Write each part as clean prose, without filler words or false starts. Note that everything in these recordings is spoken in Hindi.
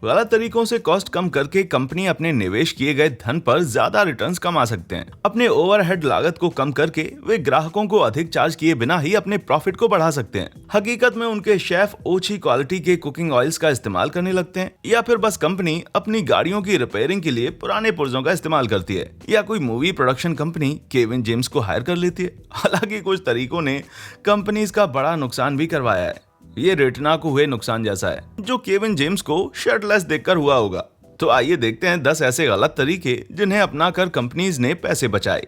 गलत तरीकों से कॉस्ट कम करके कंपनी अपने निवेश किए गए धन पर ज्यादा रिटर्न्स कमा सकते हैं। अपने ओवरहेड लागत को कम करके वे ग्राहकों को अधिक चार्ज किए बिना ही अपने प्रॉफिट को बढ़ा सकते हैं। हकीकत में उनके शेफ ओछी क्वालिटी के कुकिंग ऑयल्स का इस्तेमाल करने लगते हैं, या फिर बस कंपनी अपनी गाड़ियों की रिपेयरिंग के लिए पुराने पुर्जों का इस्तेमाल करती है, या कोई movie production company Kevin James को हायर कर लेती है। हालांकि कुछ तरीकों ने कंपनीज का बड़ा नुकसान भी करवाया है। ये रेटिना को हुए नुकसान जैसा है जो केविन जेम्स को शर्टलेस देखकर हुआ होगा। तो आइए देखते हैं 10 ऐसे गलत तरीके जिन्हें अपनाकर कंपनीज ने पैसे बचाए।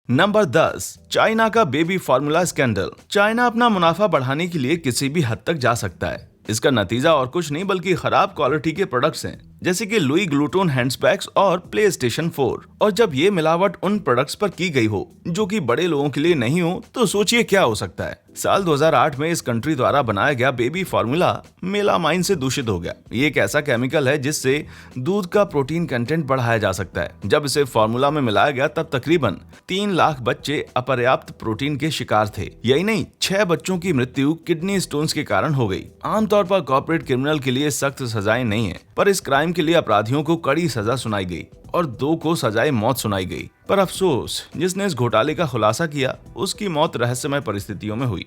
नंबर 10, चाइना का बेबी फार्मूला स्कैंडल। चाइना अपना मुनाफा बढ़ाने के लिए किसी भी हद तक जा सकता है। इसका नतीजा और कुछ नहीं बल्कि खराब क्वालिटी के प्रोडक्ट्स हैं, जैसे कि लुई ग्लूटोन हैंड्सबैग्स और प्लेस्टेशन 4। और जब ये मिलावट उन प्रोडक्ट्स पर की गई हो जो कि बड़े लोगों के लिए नहीं हो, तो सोचिए क्या हो सकता है। साल 2008 में इस कंट्री द्वारा बनाया गया बेबी फार्मूला मेलामाइन से दूषित हो गया। ये एक ऐसा केमिकल है जिससे दूध का प्रोटीन कंटेंट बढ़ाया जा सकता है। जब इसे फार्मूला में मिलाया गया तब तकरीबन 3 लाख बच्चे अपर्याप्त प्रोटीन के शिकार थे। यही नहीं, 6 बच्चों की मृत्यु किडनी स्टोन्स के कारण हो गई। आमतौर पर कॉर्पोरेट क्रिमिनल के लिए सख्त सजाएं नहीं है, पर इस क्राइम के लिए अपराधियों को कड़ी सजा सुनाई गई और 2 को सजाए मौत सुनाई गई। पर अफसोस, जिसने इस घोटाले का खुलासा किया उसकी मौत रहस्यमय परिस्थितियों में हुई।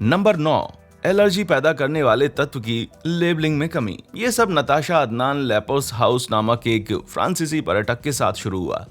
नंबर 9, एलर्जी पैदा करने वाले तत्व की लेबलिंग में कमी। ये सब नताशा अदनान लेपोस हाउस नामक एक फ्रांसीसी पर्यटक के साथ शुरू हुआ,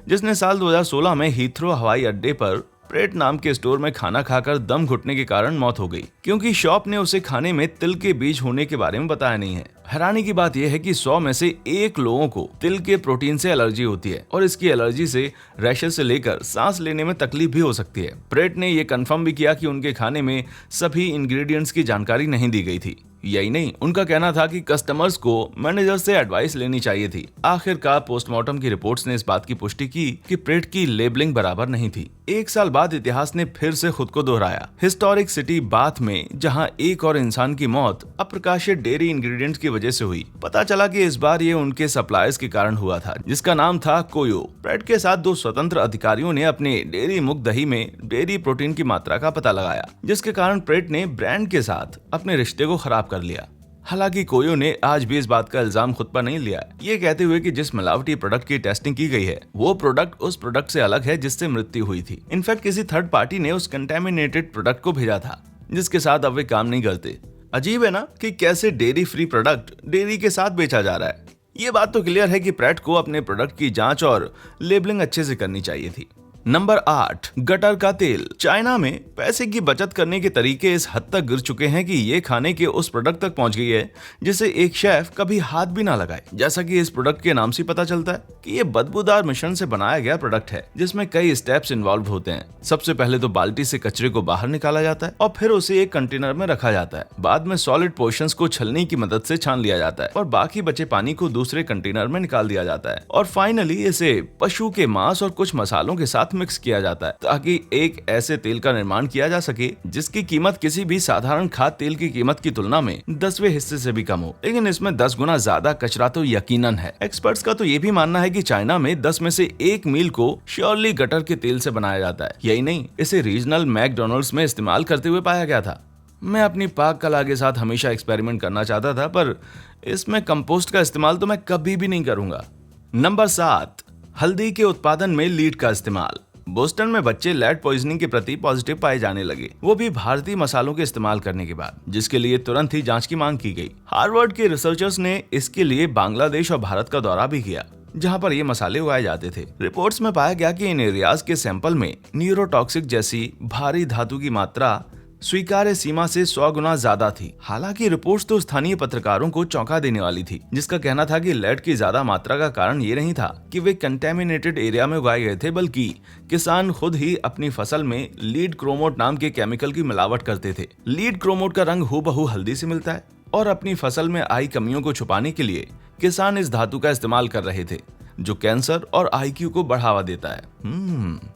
जिसने साल 2016 में हीथ्रो हवाई अड्डे पर प्रेट नाम के स्टोर में खाना खाकर दम घुटने के कारण मौत हो गई, क्योंकि शॉप ने उसे खाने में तिल के बीज होने के बारे में बताया नहीं है। हैरानी की बात यह है कि 100 में से 1 लोगों को तिल के प्रोटीन से एलर्जी होती है, और इसकी एलर्जी से रैशेस से लेकर सांस लेने में तकलीफ भी हो सकती है। प्रेट ने यह कंफर्म भी किया कि उनके खाने में सभी इंग्रेडिएंट्स की जानकारी नहीं दी गई थी। यही नहीं, उनका कहना था कि कस्टमर्स को मैनेजर से एडवाइस लेनी चाहिए थी। आखिरकार पोस्टमार्टम की रिपोर्ट्स ने इस बात की पुष्टि की कि प्रेट की लेबलिंग बराबर नहीं थी। 1 साल बाद इतिहास ने फिर से खुद को दोहराया। हिस्टोरिक सिटी बाथ में जहां एक और इंसान की मौत अप्रकाशित डेयरी इंग्रेडिएंट्स की वजह से हुई, पता चला कि इस बार ये उनके सप्लायर्स के कारण हुआ था, जिसका नाम था कोयो। प्रेट के साथ 2 स्वतंत्र अधिकारियों ने अपने डेयरी मुक्त दही में डेयरी प्रोटीन की मात्रा का पता लगाया, जिसके कारण प्रेट ने ब्रांड के साथ अपने रिश्ते को खराब कर लिया। हालांकि कोयो ने आज भी इस बात का इल्जाम खुद पर नहीं लिया, ये कहते हुए कि जिस मिलावटी प्रोडक्ट की टेस्टिंग की गई है वो प्रोडक्ट उस प्रोडक्ट से अलग है जिससे मृत्यु हुई थी। इनफैक्ट किसी थर्ड पार्टी ने उस कंटेमिनेटेड प्रोडक्ट को भेजा था, जिसके साथ अब वे काम नहीं करते। अजीब है ना कि कैसे डेयरी फ्री प्रोडक्ट डेयरी के साथ बेचा जा रहा है। ये बात तो क्लियर है कि प्रेट को अपने प्रोडक्ट की जांच और लेबलिंग अच्छे से करनी चाहिए थी। नंबर 8, गटर का तेल। चाइना में पैसे की बचत करने के तरीके इस हद तक गिर चुके हैं कि ये खाने के उस प्रोडक्ट तक पहुंच गई है जिसे एक शेफ कभी हाथ भी ना लगाए। जैसा कि इस प्रोडक्ट के नाम से पता चलता है कि ये बदबूदार मिश्रण से बनाया गया प्रोडक्ट है, जिसमें कई स्टेप्स इन्वॉल्व होते हैं। सबसे पहले तो बाल्टी से कचरे को बाहर निकाला जाता है और फिर उसे एक कंटेनर में रखा जाता है। बाद में सॉलिड पोर्शंस को छलनी की मदद से छान लिया जाता है और बाकी बचे पानी को दूसरे कंटेनर में निकाल दिया जाता है, और फाइनली इसे पशु के मांस और कुछ मसालों के साथ मिक्स किया जाता है, ताकि एक ऐसे तेल का निर्माण किया जा सके जिसकी कीमत किसी भी साधारण खाद्य तेल की कीमत की तुलना में 10वें हिस्से से भी कम हो। लेकिन इसमें 10 गुना ज्यादा कचरा तो यकीनन है। एक्सपर्ट्स का तो ये भी मानना है कि चाइना में 10 में से 1 मील को श्योरली गटर के तेल से बनाया जाता है। यही नहीं, इसे रीजनल मैकडोनल्ड्स में इस्तेमाल करते हुए पाया गया था। मैं अपनी पाक कला के साथ हमेशा एक्सपेरिमेंट करना चाहता था, पर इसमें कंपोस्ट का इस्तेमाल तो मैं कभी भी नहीं करूंगा। नंबर 7, हल्दी के उत्पादन में लीड का इस्तेमाल। बोस्टन में बच्चे लेड पॉइजनिंग के प्रति पॉजिटिव पाए जाने लगे, वो भी भारतीय मसालों के इस्तेमाल करने के बाद, जिसके लिए तुरंत ही जांच की मांग की गई। हार्वर्ड के रिसर्चर्स ने इसके लिए बांग्लादेश और भारत का दौरा भी किया, जहां पर ये मसाले उगाए जाते थे। रिपोर्ट्स में पाया गया कि इन एरियाज के सैंपल में न्यूरोटॉक्सिक जैसी भारी धातु की मात्रा स्वीकार्य सीमा से 100 गुना ज्यादा थी। हालांकि रिपोर्ट्स तो स्थानीय पत्रकारों को चौंका देने वाली थी, जिसका कहना था कि लेड की ज्यादा मात्रा का कारण ये नहीं था कि वे कंटेमिनेटेड एरिया में उगाए गए थे, बल्कि किसान खुद ही अपनी फसल में लीड क्रोमोट नाम के केमिकल की मिलावट करते थे। लीड क्रोमोट का रंग हूबहू हल्दी से मिलता है, और अपनी फसल में आई कमियों को छुपाने के लिए किसान इस धातु का इस्तेमाल कर रहे थे, जो कैंसर और आईक्यू को बढ़ावा देता है।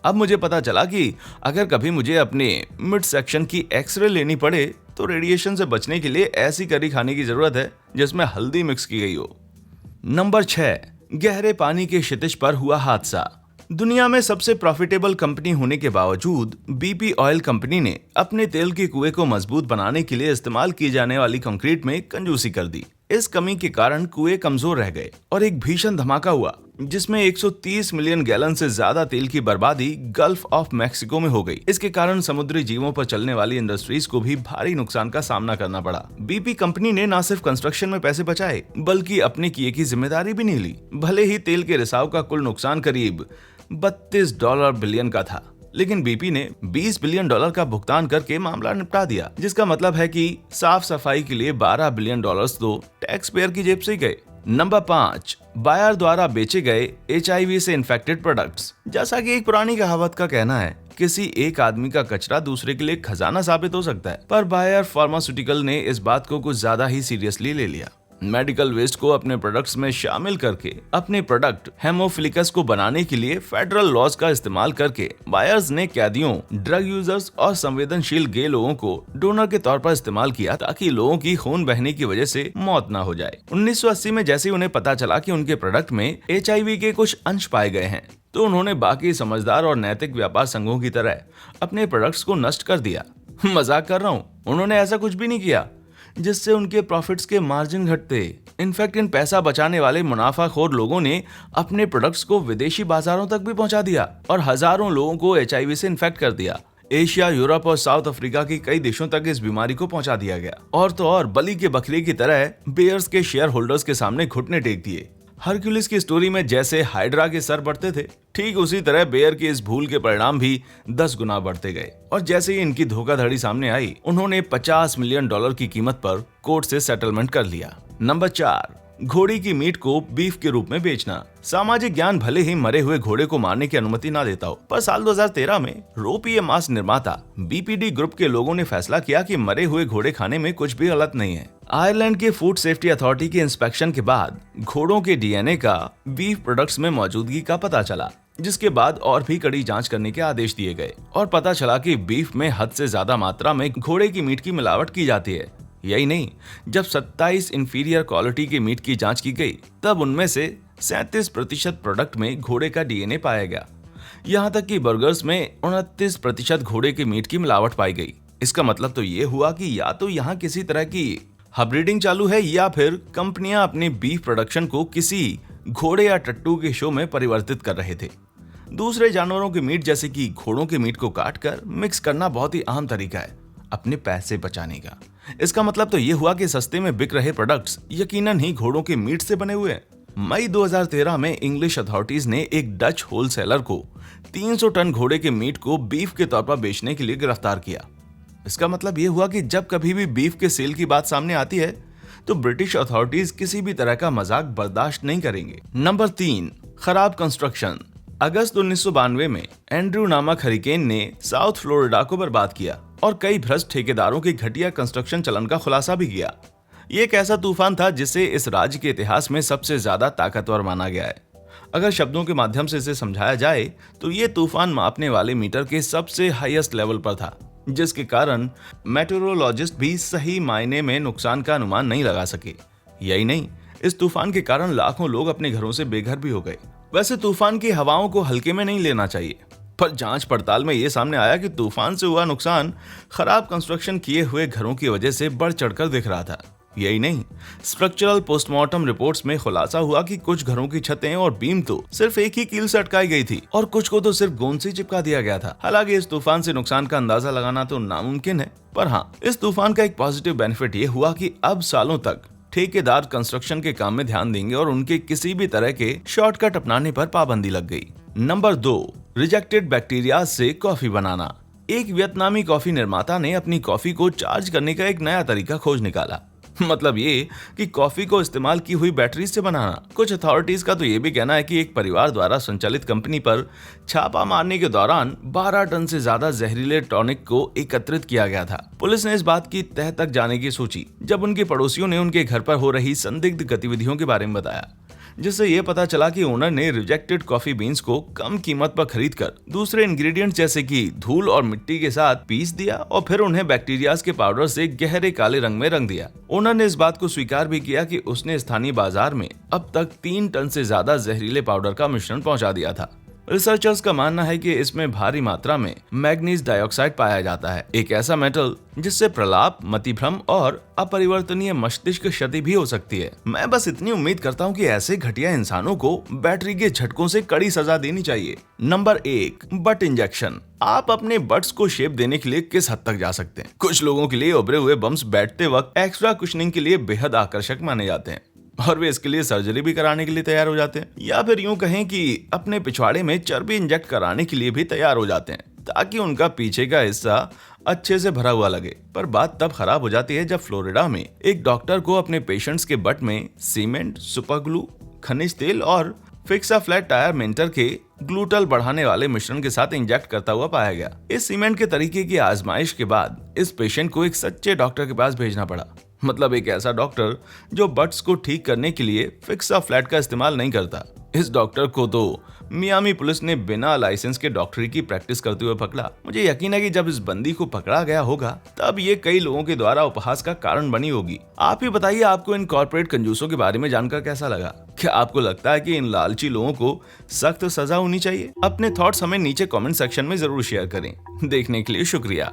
अब मुझे पता चला कि अगर कभी मुझे अपने मिड सेक्शन की एक्सरे लेनी पड़े तो रेडिएशन से बचने के लिए ऐसी करी खाने की जरूरत है जिसमें हल्दी मिक्स की गई हो। नंबर 6, गहरे पानी के क्षितिज पर हुआ हादसा। दुनिया में सबसे प्रॉफिटेबल कंपनी होने के बावजूद बीपी ऑयल कंपनी ने अपने तेल के कुएं को मजबूत बनाने के लिए इस्तेमाल की जाने वाली कंक्रीट में कंजूसी कर दी। इस कमी के कारण कुएं कमजोर रह गए और एक भीषण धमाका हुआ जिसमें 130 मिलियन गैलन से ज्यादा तेल की बर्बादी गल्फ ऑफ मैक्सिको में हो गई। इसके कारण समुद्री जीवों पर चलने वाली इंडस्ट्रीज को भी भारी नुकसान का सामना करना पड़ा। बीपी कंपनी ने न सिर्फ कंस्ट्रक्शन में पैसे बचाए बल्कि अपने किए की जिम्मेदारी भी नहीं ली। भले ही तेल के रिसाव का कुल नुकसान करीब $32 बिलियन का था, लेकिन बीपी ने $20 बिलियन का भुगतान करके मामला निपटा दिया, जिसका मतलब है कि साफ सफाई के लिए $12 बिलियन तो टैक्स पेयर की जेब से गए। नंबर 5, बायर द्वारा बेचे गए HIV से इन्फेक्टेड प्रोडक्ट्स। जैसा कि एक पुरानी कहावत का कहना है, किसी एक आदमी का कचरा दूसरे के लिए खजाना साबित हो सकता है, पर बायर फार्मास्यूटिकल ने इस बात को कुछ ज्यादा ही सीरियसली ले लिया। मेडिकल वेस्ट को अपने प्रोडक्ट्स में शामिल करके अपने प्रोडक्ट हेमोफिलिकस को बनाने के लिए फेडरल लॉज का इस्तेमाल करके बायर्स ने कैदियों, ड्रग यूजर्स और संवेदनशील गे लोगों को डोनर के तौर पर इस्तेमाल किया ताकि लोगों की खून बहने की वजह से मौत ना हो जाए। 1980 में जैसे उन्हें पता चला कि उनके प्रोडक्ट में HIV के कुछ अंश पाए गए हैं, तो उन्होंने बाकी समझदार और नैतिक व्यापार संघों की तरह अपने प्रोडक्ट्स को नष्ट कर दिया। मजाक कर रहा हूँ, उन्होंने ऐसा कुछ भी नहीं किया जिससे उनके प्रॉफिट्स के मार्जिन घटते। इनफैक्ट इन पैसा बचाने वाले मुनाफाखोर लोगों ने अपने प्रोडक्ट्स को विदेशी बाजारों तक भी पहुंचा दिया और हजारों लोगों को HIV से इन्फेक्ट कर दिया। एशिया, यूरोप और साउथ अफ्रीका के कई देशों तक इस बीमारी को पहुंचा दिया गया। और तो और बलि के बकरे की तरह बेयर्स के शेयर होल्डर्स के सामने घुटने टेक दिए। हरक्यूलिस की स्टोरी में जैसे हाइड्रा के सर बढ़ते थे, ठीक उसी तरह बेयर की इस भूल के परिणाम भी 10 गुना बढ़ते गए। और जैसे ही इनकी धोखाधड़ी सामने आई, उन्होंने $50 मिलियन की कीमत पर कोर्ट से सेटलमेंट कर लिया। नंबर 4, घोड़ी की मीट को बीफ के रूप में बेचना। सामाजिक ज्ञान भले ही मरे हुए घोड़े को मारने की अनुमति ना देता हो, पर साल 2013 में यूरोपीय मांस निर्माता BPD ग्रुप के लोगों ने फैसला किया कि मरे हुए घोड़े खाने में कुछ भी गलत नहीं है। आयरलैंड के फूड सेफ्टी अथॉरिटी के इंस्पेक्शन के बाद घोड़ों के DNA का बीफ प्रोडक्ट्स में मौजूदगी का पता चला, जिसके बाद और भी कड़ी जांच करने के आदेश दिए गए और पता चला कि बीफ में हद से ज्यादा मात्रा में घोड़े की मीट की मिलावट की जाती है। यही नहीं, जब 27 इंफीरियर क्वालिटी की मीट की जांच की गई, तब उनमें से 37% प्रोडक्ट में घोड़े का DNA पाया गया। यहाँ तक कि बर्गर्स में 29% घोड़े की मीट की मिलावट पाई गई। इसका मतलब तो ये हुआ कि या तो यहाँ किसी तरह की हाइब्रिडिंग चालू है या फिर कंपनियां अपने बीफ प्रोडक्शन को किसी घोड़े या टट्टू के शो में परिवर्तित कर रहे थे। दूसरे जानवरों की मीट जैसे कि घोड़ों की मीट को काट कर मिक्स करना बहुत ही आम तरीका है अपने पैसे बचाने का। इसका मतलब तो ये हुआ कि सस्ते में बिक रहे प्रोडक्ट्स यकीनन ही घोड़ों के मीट से बने हुए हैं। मई 2013 में इंग्लिश अथॉरिटीज ने एक डच होलसेलर को 300 टन घोड़े के मीट को बीफ के तौर पर बेचने के लिए गिरफ्तार किया। इसका मतलब ये हुआ कि जब कभी भी बीफ के सेल की बात सामने आती है तो ब्रिटिश अथॉरिटीज किसी भी तरह का मजाक बर्दाश्त नहीं करेंगे। नंबर 3, खराब कंस्ट्रक्शन। अगस्त 1992 में एंड्रू नामक हरिकेन ने साउथ फ्लोरिडा को बर्बाद किया और कई भ्रष्ट ठेकेदारों के घटिया कंस्ट्रक्शन चलन का खुलासा भी किया। ये एक ऐसा तूफान था जिसे इस राज्य के इतिहास में सबसे ज्यादा ताकतवर माना गया है। अगर शब्दों के माध्यम से इसे समझाया जाए तो ये तूफान मापने वाले मीटर के सबसे हाईएस्ट लेवल पर था, जिसके कारण मेटेरोलॉजिस्ट भी सही मायने में नुकसान का अनुमान नहीं लगा सके। यही नहीं, इस तूफान के कारण लाखों लोग अपने घरों से बेघर भी हो गए। वैसे तूफान की हवाओं को हल्के में नहीं लेना चाहिए, पर जांच पड़ताल में यह सामने आया कि तूफान से हुआ नुकसान खराब कंस्ट्रक्शन किए हुए घरों की वजह से बढ़ चढ़कर दिख रहा था। यही नहीं, स्ट्रक्चरल पोस्टमार्टम रिपोर्ट्स में खुलासा हुआ कि कुछ घरों की छतें और बीम तो सिर्फ एक ही कील से अटकाई गई थी और कुछ को तो सिर्फ गोंद से चिपका दिया गया था। हालांकि इस तूफान से नुकसान का अंदाजा लगाना तो नामुमकिन है, पर हाँ, इस तूफान का एक पॉजिटिव बेनिफिट ये हुआ कि अब सालों तक ठेकेदार कंस्ट्रक्शन के काम में ध्यान देंगे और उनके किसी भी तरह के शॉर्टकट अपनाने पर पाबंदी लग गई। नंबर 2, रिजेक्टेड बैक्टीरिया से कॉफी बनाना। एक वियतनामी कॉफी निर्माता ने अपनी कॉफी को चार्ज करने का एक नया तरीका खोज निकाला। मतलब ये कि कॉफी को इस्तेमाल की हुई बैटरी से बनाना। कुछ अथॉरिटीज का तो ये भी कहना है कि एक परिवार द्वारा संचालित कंपनी पर छापा मारने के दौरान 12 टन से ज्यादा जहरीले टॉनिक को एकत्रित किया गया था। पुलिस ने इस बात की तह तक जाने की सोची जब उनके पड़ोसियों ने उनके घर पर हो रही संदिग्ध गतिविधियों के बारे में बताया, जिससे यह पता चला कि ओनर ने रिजेक्टेड कॉफी बीन्स को कम कीमत पर खरीदकर दूसरे इंग्रेडिएंट्स जैसे कि धूल और मिट्टी के साथ पीस दिया और फिर उन्हें बैक्टीरियाज के पाउडर से गहरे काले रंग में रंग दिया। ओनर ने इस बात को स्वीकार भी किया कि उसने स्थानीय बाजार में अब तक 3 टन से ज्यादा जहरीले पाउडर का मिश्रण पहुंचा दिया था। रिसर्चर्स का मानना है कि इसमें भारी मात्रा में मैग्नीज डाइऑक्साइड पाया जाता है, एक ऐसा मेटल जिससे प्रलाप, मतिभ्रम और अपरिवर्तनीय मस्तिष्क क्षति भी हो सकती है। मैं बस इतनी उम्मीद करता हूँ कि ऐसे घटिया इंसानों को बैटरी के झटकों से कड़ी सजा देनी चाहिए। Number 1, but injection. आप अपने बट्स को शेप देने के लिए किस हद तक जा सकते हैं? कुछ लोगों के लिए उभरे हुए बम्स बैठते वक्त एक्स्ट्रा कुशनिंग के लिए बेहद आकर्षक माने जाते हैं और वे इसके लिए सर्जरी भी कराने के लिए तैयार हो जाते हैं, या फिर यूं कहें कि अपने पिछवाड़े में चर्बी इंजेक्ट कराने के लिए भी तैयार हो जाते हैं ताकि उनका पीछे का हिस्सा अच्छे से भरा हुआ लगे। पर बात तब खराब हो जाती है जब फ्लोरिडा में एक डॉक्टर को अपने पेशेंट्स के बट में सीमेंट, सुपर ग्लू, खनिज तेल और फिक्सा फ्लैट टायर मेंटर के ग्लूटल बढ़ाने वाले मिश्रण के साथ इंजेक्ट करता हुआ पाया गया। इस सीमेंट के तरीके की आजमाइश के बाद इस पेशेंट को एक सच्चे डॉक्टर के पास भेजना पड़ा, मतलब एक ऐसा डॉक्टर जो बट्स को ठीक करने के लिए फिक्सा फ्लैट का इस्तेमाल नहीं करता। इस डॉक्टर को तो मियामी पुलिस ने बिना लाइसेंस के डॉक्टरी की प्रैक्टिस करते हुए पकड़ा। मुझे यकीन है कि जब इस बंदी को पकड़ा गया होगा तब ये कई लोगों के द्वारा उपहास का कारण बनी होगी। आप ही बताइए, आपको इन कॉर्पोरेट कंजूसों के बारे में जानकर कैसा लगा? क्या आपको लगता है कि इन लालची लोगों को सख्त सजा होनी चाहिए? अपने थॉट्स हमें नीचे कमेंट सेक्शन में जरूर शेयर करें। देखने के लिए शुक्रिया।